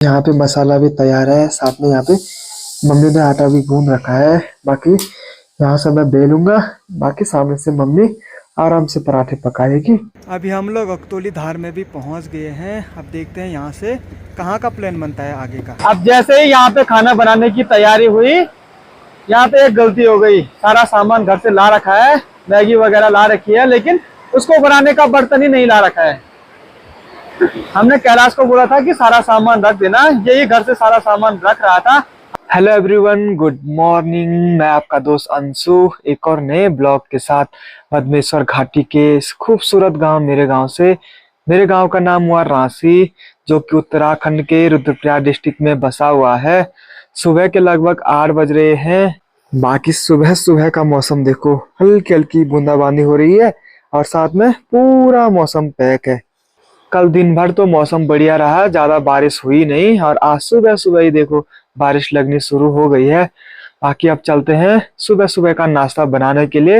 यहाँ पे मसाला भी तैयार है, साथ में यहाँ पे मम्मी ने आटा भी गूंद रखा है। बाकी यहाँ से मैं बेलूंगा, बाकी सामने से मम्मी आराम से पराठे पकाएगी। अभी हम लोग अकतौली धार में भी पहुँच गए हैं। अब देखते हैं यहाँ से कहाँ का प्लान बनता है आगे का। अब जैसे ही यहाँ पे खाना बनाने की तैयारी हुई, यहाँ पे एक गलती हो गई। सारा सामान घर से ला रखा है, मैगी वगैरह ला रखी है, लेकिन उसको बनाने का बर्तन ही नहीं ला रखा है। हमने कैलाश को बोला था कि सारा सामान रख देना, यही घर से सारा सामान रख रहा था। Hello everyone, good morning. मैं आपका दोस्त अंशु एक और नए ब्लॉग के साथ मधमेश्वर घाटी के इस खूबसूरत गांव मेरे गांव से। मेरे गांव का नाम हुआ रांसी, जो कि उत्तराखंड के रुद्रप्रयाग डिस्ट्रिक्ट में बसा हुआ है। सुबह के लगभग 8 बज रहे हैं। बाकी सुबह सुबह का मौसम देखो, हल्की हल्की बूंदाबांदी हो रही है और साथ में पूरा मौसम पैक है। कल दिन भर तो मौसम बढ़िया रहा, ज्यादा बारिश हुई नहीं, और आज सुबह सुबह ही देखो बारिश लगनी शुरू हो गई है। बाकी अब चलते हैं सुबह सुबह का नाश्ता बनाने के लिए।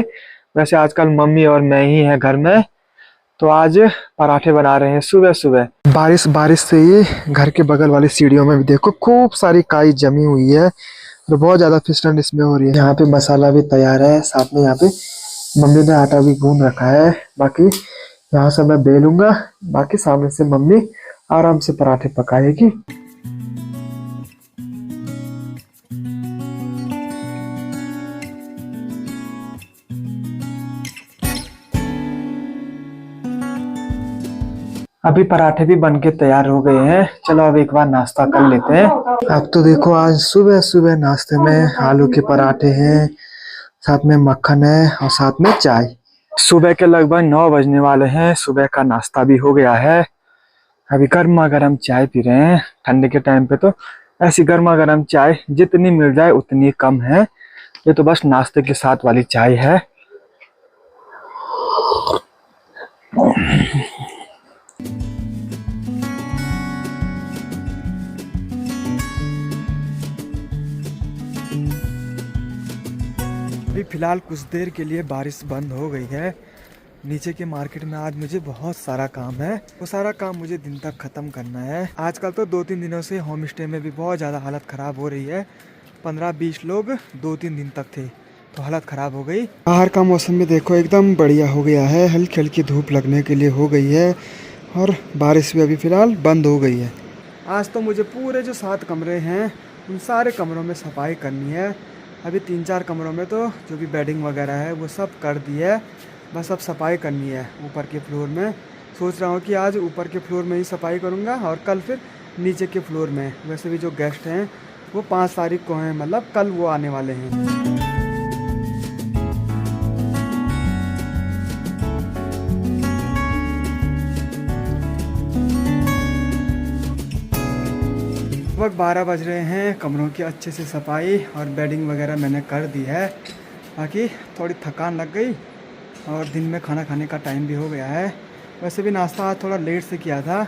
वैसे आजकल मम्मी और मैं ही हैं घर में, तो आज पराठे बना रहे हैं सुबह सुबह। बारिश से ही घर के बगल वाली सीढ़ियों में भी देखो खूब सारी काई जमी हुई है, तो बहुत ज्यादा फिसलन इसमें हो रही है। यहाँ पे मसाला भी तैयार है, साथ में यहाँ पे मम्मी ने आटा भी गूंद रखा है। बाकी यहाँ से मैं बेलूंगा, बाकी सामने से मम्मी आराम से पराठे पकाएगी। अभी पराठे भी बनके तैयार हो गए हैं। चलो अब एक बार नाश्ता कर लेते हैं। अब तो देखो आज सुबह सुबह नाश्ते में आलू के पराठे हैं, साथ में मक्खन है और साथ में चाय। सुबह के लगभग 9 बजने वाले हैं। सुबह का नाश्ता भी हो गया है। अभी गर्मा गर्म चाय पी रहे हैं। ठंडे के टाइम पे तो ऐसी गर्मा गर्म चाय जितनी मिल जाए उतनी कम है। ये तो बस नाश्ते के साथ वाली चाय है। अभी फिलहाल कुछ देर के लिए बारिश बंद हो गई है। नीचे के मार्केट में आज मुझे बहुत सारा काम है, वो सारा काम मुझे दिन तक खत्म करना है। आजकल तो 2-3 दिनों से होम स्टे में भी बहुत ज़्यादा हालत ख़राब हो रही है। 15-20 लोग 2-3 दिन तक थे, तो हालत ख़राब हो गई। बाहर का मौसम भी देखो एकदम बढ़िया हो गया है, हल्की हल्की धूप लगने के लिए हो गई है और बारिश भी अभी फ़िलहाल बंद हो गई है। आज तो मुझे पूरे जो 7 कमरे हैं उन सारे कमरों में सफाई करनी है। अभी 3-4 कमरों में तो जो भी बेडिंग वगैरह है वो सब कर दी है, बस अब सफाई करनी है ऊपर के फ्लोर में। सोच रहा हूँ कि आज ऊपर के फ्लोर में ही सफाई करूँगा और कल फिर नीचे के फ्लोर में। वैसे भी जो गेस्ट हैं वो 5 तारीख को हैं, मतलब कल वो आने वाले हैं। लगभग 12 बज रहे हैं। कमरों की अच्छे से सफाई और बेडिंग वगैरह मैंने कर दी है। बाकी थोड़ी थकान लग गई और दिन में खाना खाने का टाइम भी हो गया है। वैसे भी नाश्ता आज थोड़ा लेट से किया था,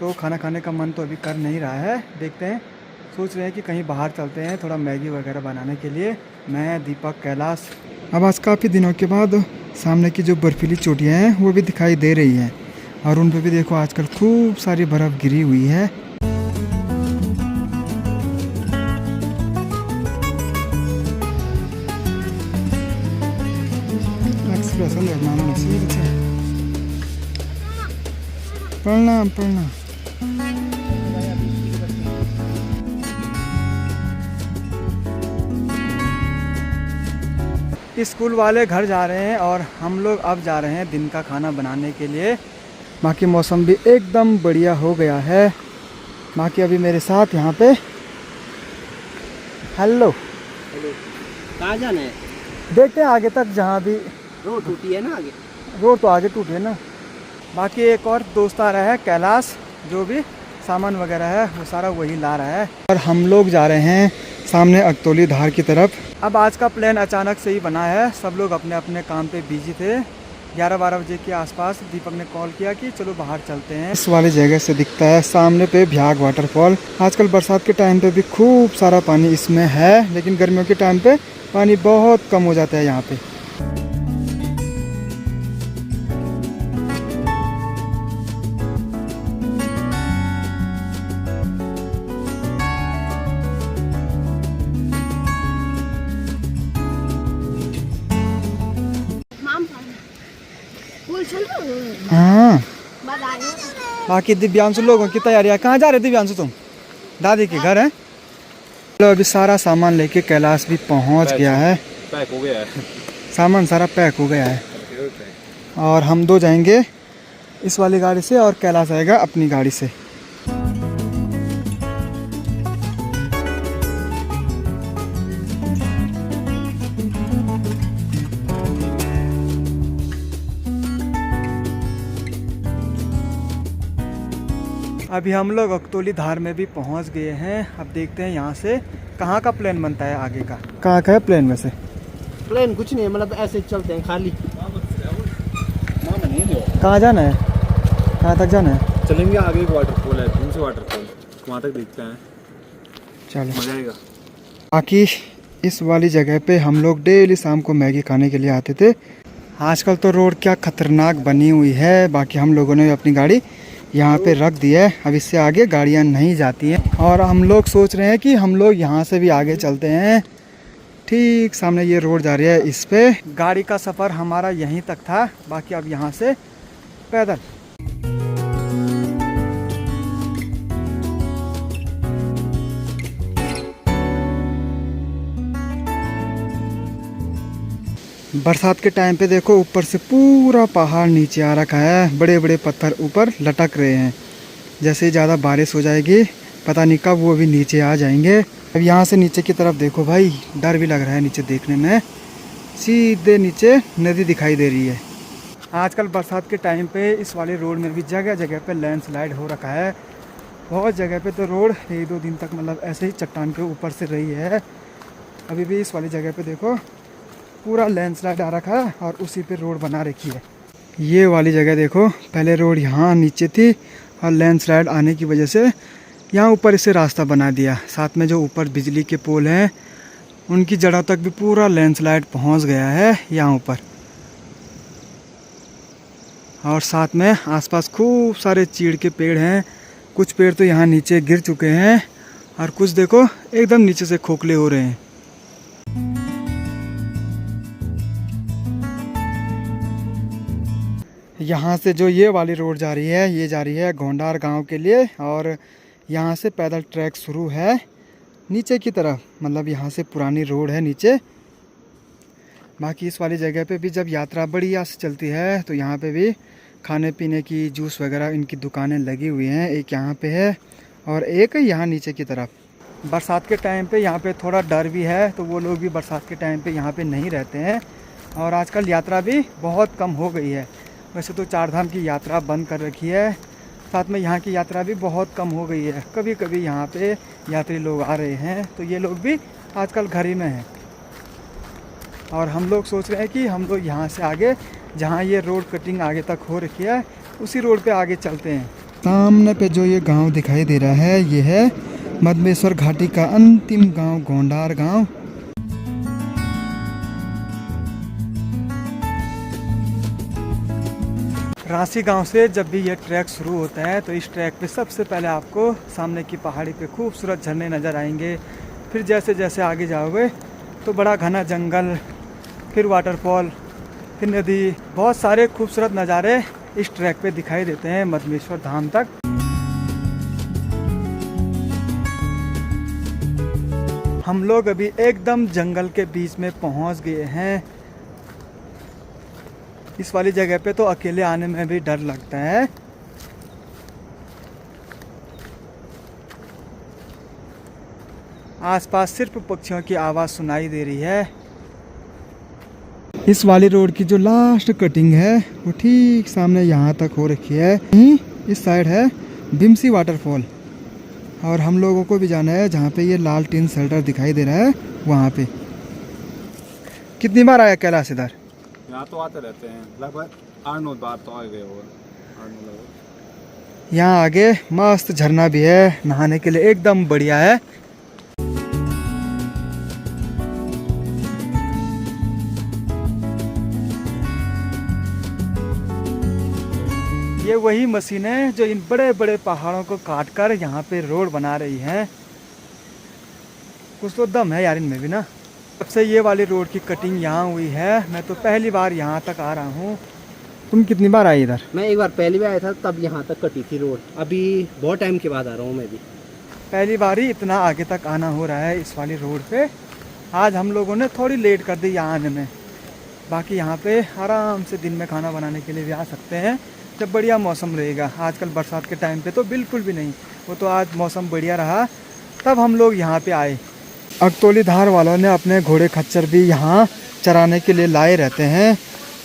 तो खाना खाने का मन तो अभी कर नहीं रहा है। देखते हैं, सोच रहे हैं कि कहीं बाहर चलते हैं थोड़ा मैगी वगैरह बनाने के लिए। मैं, दीपक, कैलाश। अब आज काफ़ी दिनों के बाद सामने की जो बर्फीली चोटियाँ हैं वो भी दिखाई दे रही हैं, और उन पर भी देखो आजकल खूब सारी बर्फ़ गिरी हुई है। प्रणाम प्रणाम। स्कूल वाले घर जा रहे हैं और हम लोग अब जा रहे हैं दिन का खाना बनाने के लिए। बाकी मौसम भी एकदम बढ़िया हो गया है। बाकी अभी मेरे साथ यहाँ पे हेलो कहाँ जाना है? देखते हैं आगे तक, जहाँ भी रोड टूटी है ना, आगे रोड तो आगे टूटे ना। बाकी एक और दोस्त आ रहा है कैलाश, जो भी सामान वगैरह है वो सारा वही ला रहा है। और हम लोग जा रहे हैं सामने अकतौली धार की तरफ। अब आज का प्लान अचानक से ही बना है, सब लोग अपने अपने काम पे बिजी थे। 11-12 बजे के आसपास दीपक ने कॉल किया कि चलो बाहर चलते हैं। इस वाली जगह से दिखता है सामने पे भ्याग वाटरफॉल। आजकल बरसात के टाइम पे भी खूब सारा पानी इसमें है, लेकिन गर्मियों के टाइम पे पानी बहुत कम हो जाता है यहाँ पे। चल रहे हो? हाँ। बाद आए। बाकी दिव्यांशु लोगों की तैयारियां, कहाँ जा रहे दिव्यांशु तुम? दादी के घर है। चलो अभी सारा सामान लेके कैलाश भी पहुंच गया है। पैक हो गया है। सामान सारा पैक हो गया है और हम दो जाएंगे इस वाली गाड़ी से और कैलाश आएगा अपनी गाड़ी से। अभी हम लोग अकतौली धार में भी पहुंच गए हैं। अब देखते हैं यहाँ से कहाँ का प्लान बनता है आगे का। कहाँ का है प्लान में से? प्लेन कुछ नहीं है, मतलब ऐसे ही चलते हैं खाली। कहाँ जाना है? कहाँ तक जाना है? चलेंगे आगे, एक वाटरफॉल है, दूर से वाटरफॉल, वहाँ तक देखते हैं। चलो मजा आएगा। बाकी इस वाली जगह पे हम लोग डेली शाम को मैगी खाने के लिए आते थे। आजकल तो रोड क्या खतरनाक बनी हुई है। बाकी हम लोगों ने अपनी गाड़ी यहाँ पे रख दी है। अब इससे आगे गाड़ियाँ नहीं जाती हैं और हम लोग सोच रहे हैं कि हम लोग यहाँ से भी आगे चलते हैं। ठीक सामने ये रोड जा रही है, इस पे गाड़ी का सफ़र हमारा यहीं तक था। बाकी अब यहाँ से पैदल। बरसात के टाइम पे देखो ऊपर से पूरा पहाड़ नीचे आ रखा है। बड़े बड़े पत्थर ऊपर लटक रहे हैं। जैसे ज़्यादा बारिश हो जाएगी पता नहीं कब वो भी नीचे आ जाएंगे। अब यहाँ से नीचे की तरफ देखो भाई, डर भी लग रहा है नीचे देखने में। सीधे नीचे नदी दिखाई दे रही है। आजकल बरसात के टाइम पे इस वाले रोड में भी जगह जगह पे लैंडस्लाइड हो रखा है। बहुत जगह पे तो रोड 1-2 दिन तक मतलब ऐसे ही चट्टान के ऊपर से रही है। अभी भी इस वाली जगह पे देखो पूरा लैंडस्लाइड आ रखा है और उसी पे रोड बना रखी है। ये वाली जगह देखो, पहले रोड यहाँ नीचे थी और लैंडस्लाइड आने की वजह से यहाँ ऊपर इसे रास्ता बना दिया। साथ में जो ऊपर बिजली के पोल हैं उनकी जड़ों तक भी पूरा लैंडस्लाइड पहुँच गया है यहाँ ऊपर। और साथ में आसपास खूब सारे चीड़ के पेड़ हैं। कुछ पेड़ तो यहाँ नीचे गिर चुके हैं और कुछ देखो एकदम नीचे से खोखले हो रहे हैं। यहाँ से जो ये वाली रोड जा रही है, ये जा रही है गोंडार गांव के लिए और यहाँ से पैदल ट्रैक शुरू है नीचे की तरफ। मतलब यहाँ से पुरानी रोड है नीचे। बाकी इस वाली जगह पे भी जब यात्रा बढ़िया से चलती है तो यहाँ पे भी खाने पीने की जूस वगैरह इनकी दुकानें लगी हुई हैं। एक यहाँ पे है और एक यहाँ नीचे की तरफ। बरसात के टाइम पे यहाँ पे थोड़ा डर भी है, तो वो लोग भी बरसात के टाइम पे यहाँ पे नहीं रहते हैं। और आजकल यात्रा भी बहुत कम हो गई है। वैसे तो 4 धाम की यात्रा बंद कर रखी है, साथ में यहाँ की यात्रा भी बहुत कम हो गई है। कभी कभी यहाँ पे यात्री लोग आ रहे हैं, तो ये लोग भी आजकल घर ही में हैं। और हम लोग सोच रहे हैं कि हम लोग यहाँ से आगे, जहाँ ये रोड कटिंग आगे तक हो रखी है, उसी रोड पे आगे चलते हैं। सामने पे जो ये गांव दिखाई दे रहा है, ये है मधमेश्वर घाटी का अंतिम गांव, गोंडार गांव। रांसी गांव से जब भी ये ट्रैक शुरू होता है तो इस ट्रैक पे सबसे पहले आपको सामने की पहाड़ी पे खूबसूरत झरने नज़र आएंगे। फिर जैसे जैसे आगे जाओगे तो बड़ा घना जंगल, फिर वाटरफॉल, फिर नदी, बहुत सारे खूबसूरत नज़ारे इस ट्रैक पे दिखाई देते हैं मधमेश्वर धाम तक। हम लोग अभी एकदम जंगल के बीच में पहुंच गए हैं। इस वाली जगह पे तो अकेले आने में भी डर लगता है। आसपास सिर्फ पक्षियों की आवाज़ सुनाई दे रही है। इस वाली रोड की जो लास्ट कटिंग है वो ठीक सामने यहाँ तक हो रखी है। इस साइड है बिमसी वाटरफॉल और हम लोगों को भी जाना है जहाँ पे ये लाल टीन शेल्टर दिखाई दे रहा है वहाँ पे। कितनी बार आया कैलाश इधर? यहाँ तो आते रहते हैं, लगभग 8-9 बार तो आ गए होगा। यहाँ आगे मस्त झरना भी है, नहाने के लिए एकदम बढ़िया है। ये वही मशीन है जो इन बड़े बड़े पहाड़ों को काटकर यहाँ पे रोड बना रही है। कुछ तो दम है यार इनमें भी ना। जब से ये वाली रोड की कटिंग यहाँ हुई है, मैं तो पहली बार यहाँ तक आ रहा हूँ। तुम कितनी बार आए इधर? मैं एक बार पहली बार आया था, तब यहाँ तक कटी थी रोड। अभी बहुत टाइम के बाद आ रहा हूँ मैं भी। पहली बार ही इतना आगे तक आना हो रहा है इस वाली रोड पे। आज हम लोगों ने थोड़ी लेट कर दी यहाँ आने में। बाकी यहाँ पे आराम से दिन में खाना बनाने के लिए भी आ सकते हैं जब बढ़िया मौसम रहेगा। आजकल बरसात के टाइम पे तो बिल्कुल भी नहीं, वो तो आज मौसम बढ़िया रहा तब हम लोग यहाँ पे आए। अगतौली धार वालों ने अपने घोड़े खच्चर भी यहाँ चराने के लिए लाए रहते हैं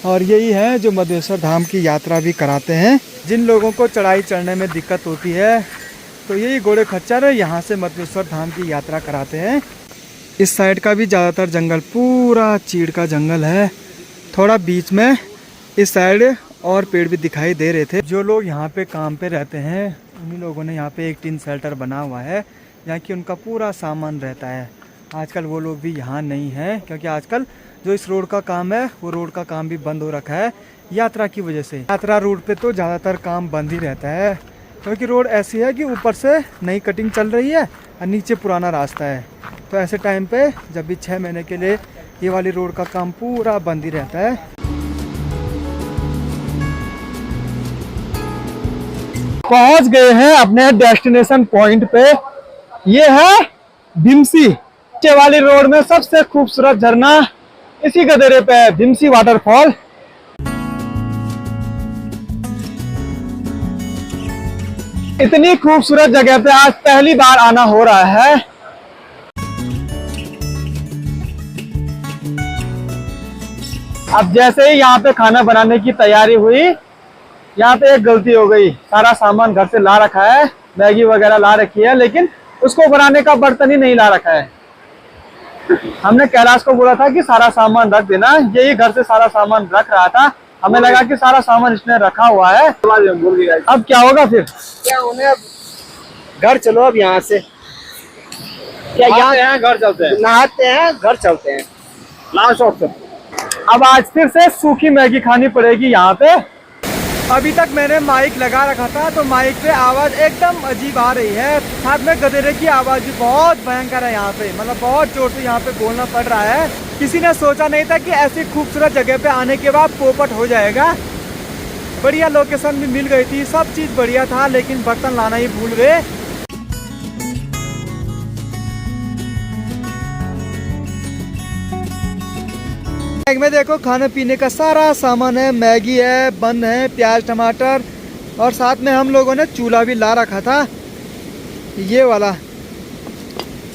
और यही है जो मधेश्वर धाम की यात्रा भी कराते हैं। जिन लोगों को चढ़ाई चढ़ने में दिक्कत होती है तो यही घोड़े खच्चर यहाँ से मधेश्वर धाम की यात्रा कराते हैं। इस साइड का भी ज़्यादातर जंगल पूरा चीड़ का जंगल है। थोड़ा बीच में इस साइड और पेड़ भी दिखाई दे रहे थे। जो लोग यहाँ पे काम पे रहते हैं उन्हीं लोगों ने यहाँ पे एक टिन शेल्टर बना हुआ है यहाँ की उनका पूरा सामान रहता है। आजकल वो लोग भी यहाँ नहीं हैं क्योंकि आजकल जो इस रोड का काम है वो रोड का काम भी बंद हो रखा है यात्रा की वजह से। यात्रा रोड पे तो ज़्यादातर काम बंद ही रहता है क्योंकि रोड ऐसी है कि ऊपर से नई कटिंग चल रही है और नीचे पुराना रास्ता है। तो ऐसे टाइम पे जब भी 6 महीने के लिए ये वाली रोड का काम पूरा बंद ही रहता है। पहुंच गए हैं अपने डेस्टिनेशन पॉइंट पे। ये है भीमसी। नीचे वाली रोड में सबसे खूबसूरत झरना इसी गदेरे पे है, भीमसी वाटरफॉल। इतनी खूबसूरत जगह पे आज पहली बार आना हो रहा है। अब जैसे ही यहाँ पे खाना बनाने की तैयारी हुई, यहाँ पे एक गलती हो गई। सारा सामान घर से ला रखा है, मैगी वगैरह ला रखी है, लेकिन उसको बनाने का बर्तन ही नहीं ला रखा है। हमने कैलाश को बोला था कि सारा सामान रख देना, यही घर से सारा सामान रख रहा था। हमें लगा कि सारा सामान इसने रखा हुआ है। अब क्या होगा फिर? क्या होने, अब घर चलो। अब यहाँ से क्या यहाँ घर चलते हैं, नहाते हैं, घर चलते हैं, लास्ट ऑप्शन। अब आज फिर से सूखी मैगी खानी पड़ेगी यहाँ पे। अभी तक मैंने माइक लगा रखा था तो माइक पे आवाज़ एकदम अजीब आ रही है। साथ में गधेरे की आवाज़ भी बहुत भयंकर है यहाँ पे, मतलब बहुत जोर से यहाँ पे बोलना पड़ रहा है। किसी ने सोचा नहीं था कि ऐसी खूबसूरत जगह पे आने के बाद पोपट हो जाएगा। बढ़िया लोकेशन भी मिल गई थी, सब चीज़ बढ़िया था, लेकिन बर्तन लाना ही भूल गए। बैग में देखो खाने पीने का सारा सामान है, मैगी है, बन है, प्याज टमाटर, और साथ में हम लोगों ने चूल्हा भी ला रखा था ये वाला।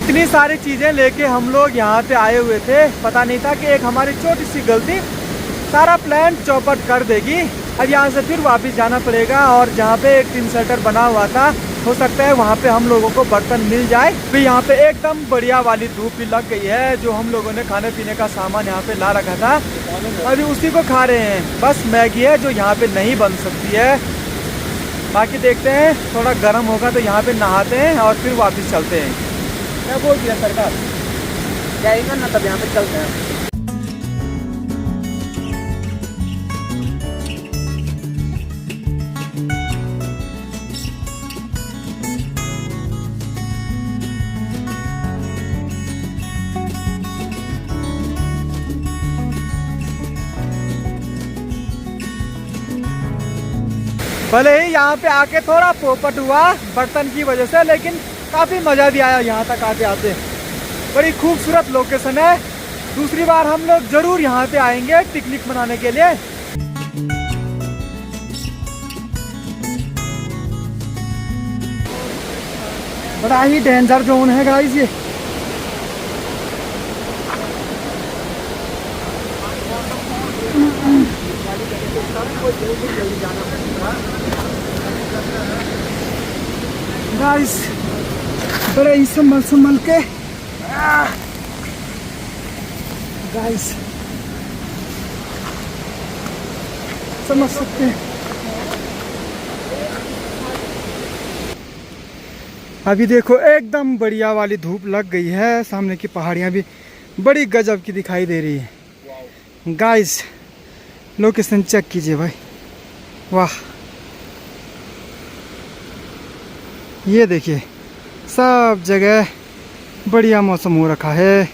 इतनी सारी चीज़ें लेके हम लोग यहाँ पे आए हुए थे, पता नहीं था कि एक हमारी छोटी सी गलती सारा प्लान चौपट कर देगी। अब यहाँ से फिर वापस जाना पड़ेगा और जहाँ पे एक टिन शेल्टर बना हुआ था, हो सकता है वहाँ पे हम लोगों को बर्तन मिल जाए। फिर यहाँ पे एकदम बढ़िया वाली धूप भी लग गई है। जो हम लोगों ने खाने पीने का सामान यहाँ पे ला रखा था अभी उसी को खा रहे हैं। बस मैगी है जो यहाँ पे नहीं बन सकती है। बाकी देखते हैं, थोड़ा गर्म होगा तो यहाँ पे नहाते हैं और फिर वापस चलते हैं। क्या बोल दिया सरकार, जाएगा ना, तब यहाँ पे चलते हैं। भले ही यहाँ पे आके थोड़ा पोपट हुआ बर्तन की वजह से, लेकिन काफ़ी मज़ा भी आया यहाँ तक आते आते। बड़ी खूबसूरत लोकेशन है। दूसरी बार हम लोग ज़रूर यहाँ पे आएंगे पिकनिक मनाने के लिए। बड़ा ही डेंजर जोन है गाइस ये। गाइस बड़े ही संभल के गाइस समझ सकते हैं। अभी देखो एकदम बढ़िया वाली धूप लग गई है, सामने की पहाड़ियाँ भी बड़ी गजब की दिखाई दे रही है। गाइस लोकेशन चेक कीजिए भाई, वाह। ये देखिए सब जगह बढ़िया मौसम हो रखा है।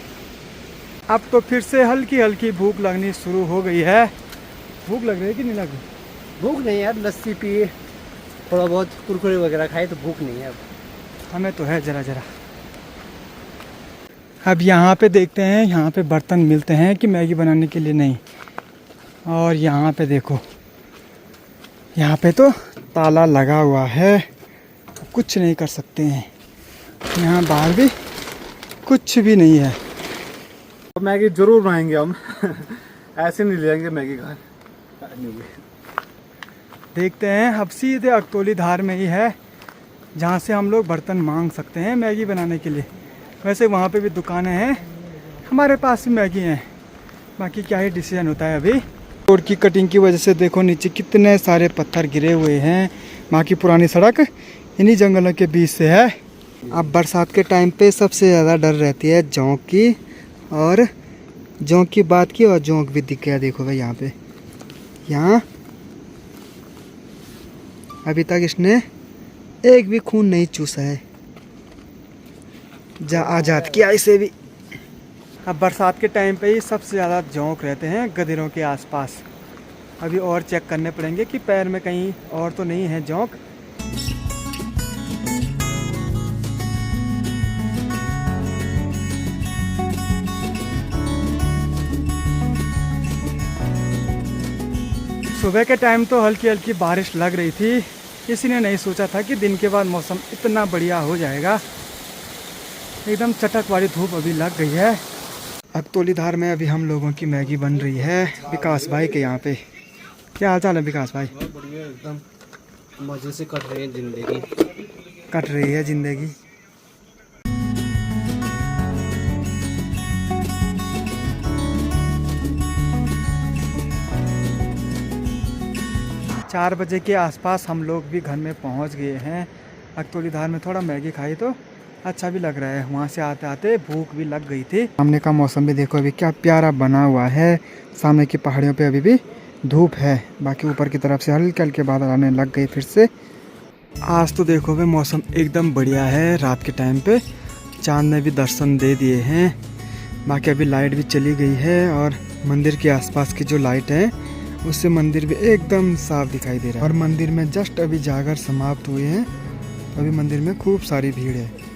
अब तो फिर से हल्की हल्की भूख लगनी शुरू हो गई है। भूख लग रही है कि नहीं लग रही? भूख नहीं है यार, लस्सी पिए, थोड़ा बहुत कुरकुरे वगैरह खाए तो भूख नहीं है अब। हमें तो है जरा जरा। अब यहाँ पे देखते हैं, यहाँ पे बर्तन मिलते हैं कि मैगी बनाने के लिए नहीं। और यहाँ पे देखो, यहाँ पे तो ताला लगा हुआ है, कुछ नहीं कर सकते हैं। यहाँ बाहर भी कुछ भी नहीं है। तो मैगी जरूर बनाएंगे हम ऐसे नहीं ले जाएंगे मैगी घर। देखते हैं, अब सीधे अकतौली धार में ही है जहाँ से हम लोग बर्तन मांग सकते हैं मैगी बनाने के लिए। वैसे वहाँ पे भी दुकानें हैं, हमारे पास भी मैगी हैं, बाकी क्या ही डिसीजन होता है अभी। रोड की कटिंग की वजह से देखो नीचे कितने सारे पत्थर गिरे हुए हैं। वहाँ की पुरानी सड़क इन्हीं जंगलों के बीच से है। अब बरसात के टाइम पे सबसे ज़्यादा डर रहती है जोंक की, और जोंक की बात की और जोंक भी दिख गया। देखो भाई यहाँ पे, यहाँ अभी तक इसने एक भी खून नहीं चूसा है। जा आज़ाद किया इसे भी। अब बरसात के टाइम पे ही सबसे ज़्यादा जोंक रहते हैं गधेरों के आसपास। अभी और चेक करने पड़ेंगे कि पैर में कहीं और तो नहीं है जोंक। सुबह के टाइम तो हल्की हल्की बारिश लग रही थी, किसी ने नहीं सोचा था कि दिन के बाद मौसम इतना बढ़िया हो जाएगा। एकदम चटक वाली धूप अभी लग गई है। अकतौली धार में अभी हम लोगों की मैगी बन रही है विकास भाई के यहाँ पे। क्या हाल चाल है विकास भाई? बहुत बढ़िया, एकदम मजे से कट रही है जिंदगी। कट रही है जिंदगी। चार बजे के आसपास हम लोग भी घर में पहुंच गए हैं। अकतौली धार में थोड़ा मैगी खाई तो अच्छा भी लग रहा है। वहाँ से आते आते भूख भी लग गई थी। सामने का मौसम भी देखो अभी क्या प्यारा बना हुआ है। सामने की पहाड़ियों पे अभी भी धूप है, बाकी ऊपर की तरफ से हल्के हल्के बादल आने लग गए फिर से। आज तो देखो भाई मौसम एकदम बढ़िया है। रात के टाइम पे चांद ने भी दर्शन दे दिए हैं। बाकी अभी लाइट भी चली गई है, और मंदिर के आसपास की जो लाइट है उससे मंदिर भी एकदम साफ दिखाई दे रहा है। और मंदिर में जस्ट अभी जागर समाप्त हुए हैं, अभी मंदिर में खूब सारी भीड़ है।